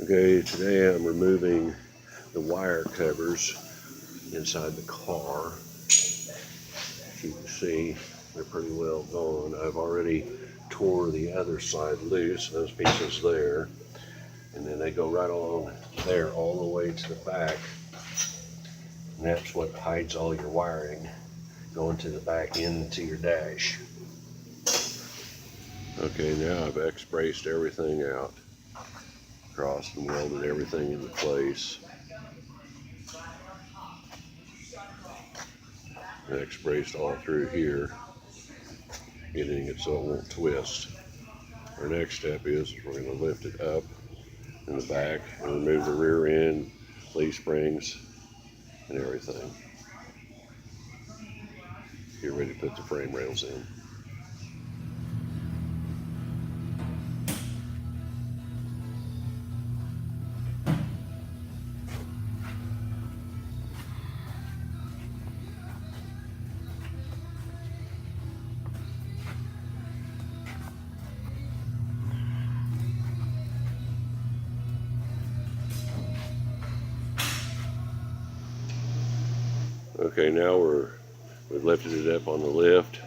Okay, today I'm removing the wire covers inside the car. As you can see, they're pretty well gone. I've already tore the other side loose, those pieces there, and then they go right along there all the way to the back. And that's what hides all your wiring going to the back into your dash. Okay, now I've X-braced everything out, crossed and welded everything into place. X-braced all through here, getting it so it won't twist. Our next step is we're going to lift it up in the back and remove the rear end, leaf springs, and everything. Get ready to put the frame rails in. Okay, now we've lifted it up on the lift.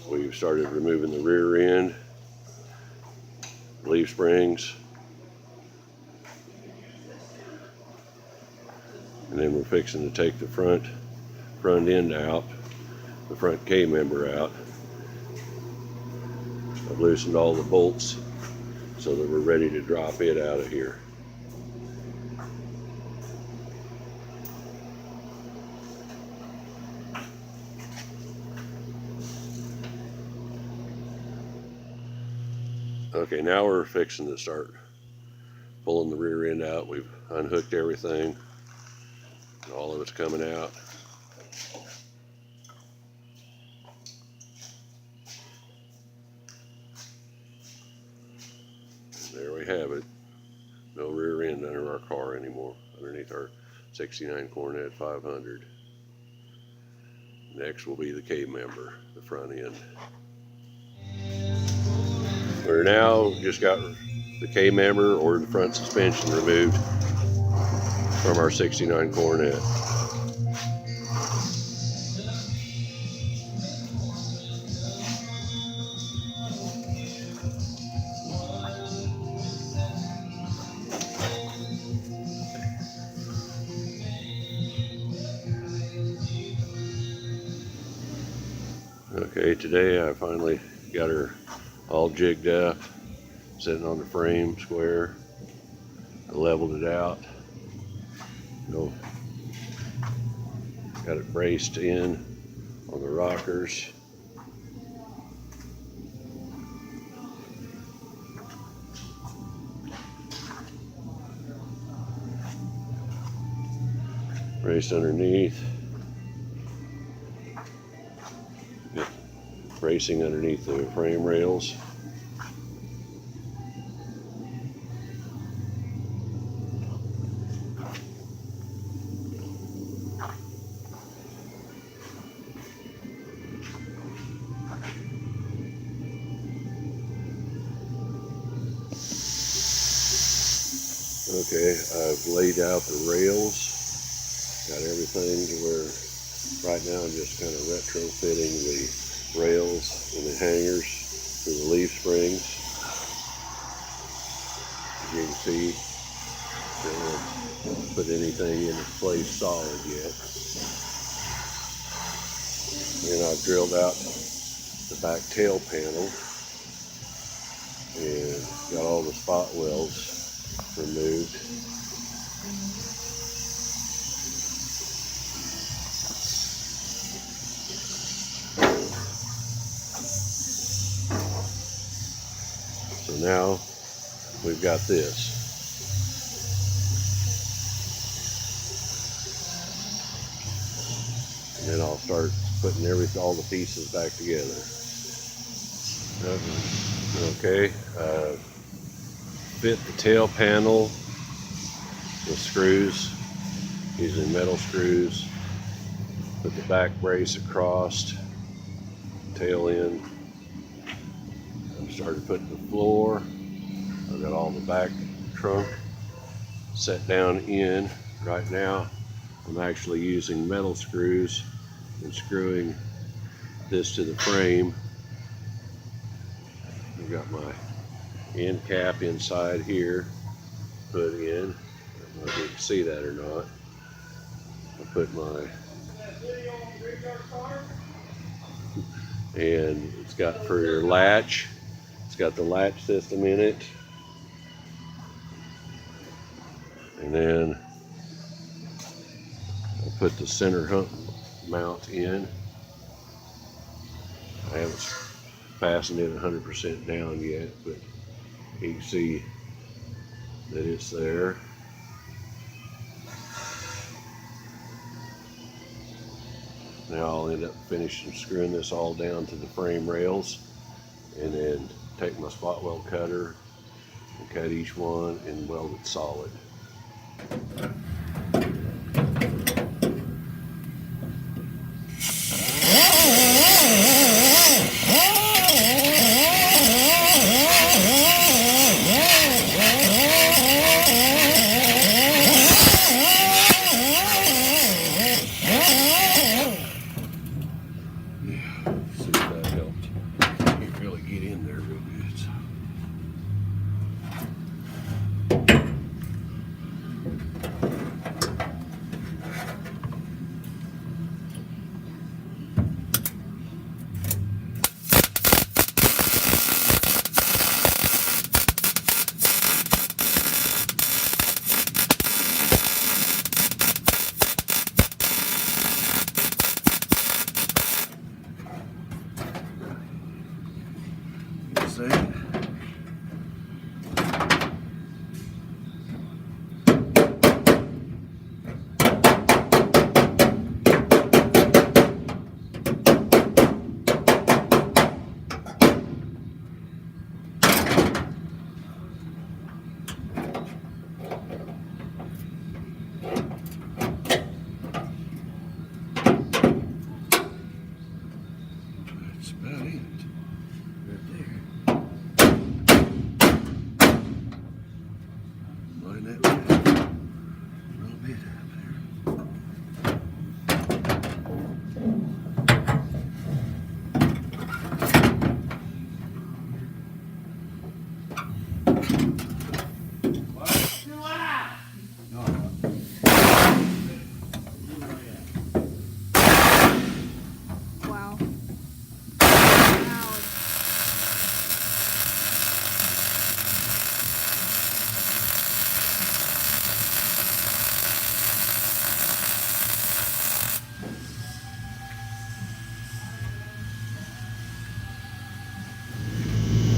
We've started removing the rear end, leaf springs, and then we're fixing to take the front end out, the front K member out. I've loosened all the bolts so that we're ready to drop it out of here. Okay, now we're fixing to start pulling the rear end out. We've unhooked everything. All of it's coming out. There we have it. No rear end under our car anymore, underneath our 69 Coronet 500. Next will be the K member, the front end. We're now just got the K member or the front suspension removed from our 69 Coronet. Okay, today I finally got her all jigged up, sitting on the frame square. I leveled it out. Got it braced in on the rockers. Braced underneath. Bracing underneath the frame rails. Okay, I've laid out the rails. Got everything to where right now I'm just kind of retrofitting the rails and the hangers to the leaf springs. As you can see, I haven't put anything in place solid yet. And I've drilled out the back tail panel and got all the spot welds removed. So now we've got this. And then I'll start putting all the pieces back together. Okay, fit the tail panel with screws, using metal screws. Put the back brace across, tail end. I've started putting the floor. I've got all the back trunk set down in. Right now I'm actually using metal screws and screwing this to the frame. I've got my end cap inside here put in. I don't know if you can see that or not. I put my, and it's got for your latch, it's got the latch system in it. And then I put the center hump mount in. I haven't fastened it 100% down yet, but you can see that it's there. Now I'll end up finishing screwing this all down to the frame rails, and then take my spot weld cutter and cut each one and weld it solid.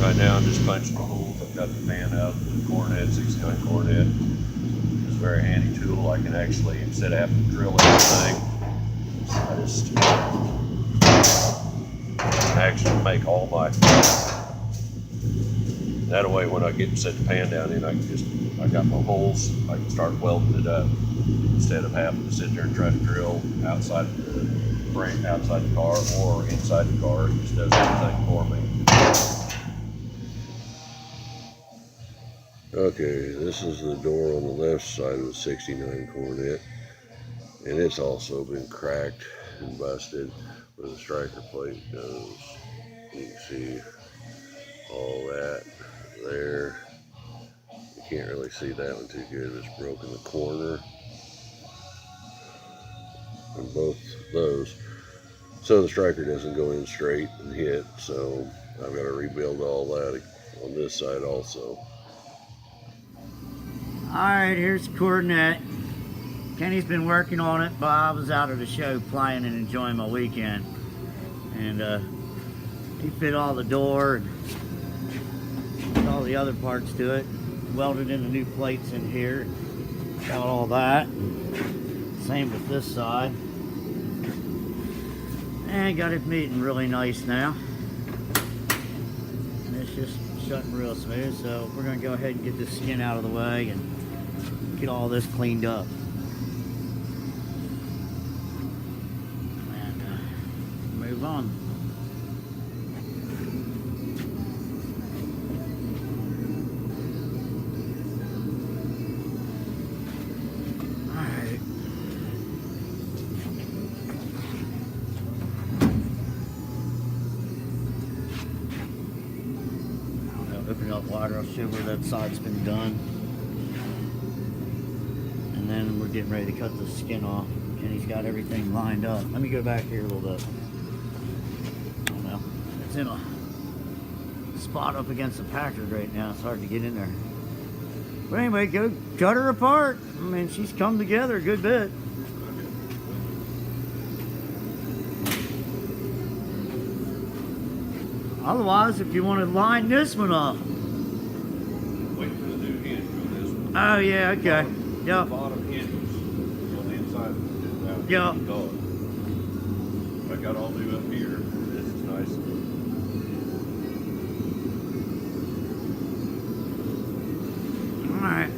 Right now I'm just punching the holes. I've got the fan out with the Coronet, 69 Coronet. It's a very handy tool. I can actually, instead of having to drill everything, I just actually make all my, that way when I get set the pan down in, I got my holes, I can start welding it up instead of having to sit there and try to drill outside the frame, outside the car or inside the car. It just does everything for me. Okay, this is the door on the left side of the 69 Coronet, and it's also been cracked and busted where the striker plate goes. You can see all that there. You can't really see that one too good. It's broken the corner on both those, so the striker doesn't go in straight and hit. So I've got to rebuild all that on this side also. Alright, here's Coronet. Kenny's been working on it, but I was out at the show playing and enjoying my weekend. And he fit all the door and all the other parts to it. Welded in the new plates in here. Got all that. Same with this side. And got it meeting really nice now. And it's just shutting real smooth. So we're going to go ahead and get this skin out of the way and get all this cleaned up. And move on. Open it up wider, I'll show where that side's been done. And then we're getting ready to cut the skin off. And he's got everything lined up. Let me go back here a little bit. I don't know. It's in a spot up against the Packard right now. It's hard to get in there. But anyway, go cut her apart. I mean, she's come together a good bit. Otherwise, if you want to line this one up. Wait for the new hinge on this one. Oh, yeah, okay. Yep. Bottom hinges on the inside of the Yeah. dog. I got all new up here. This is nice. All right.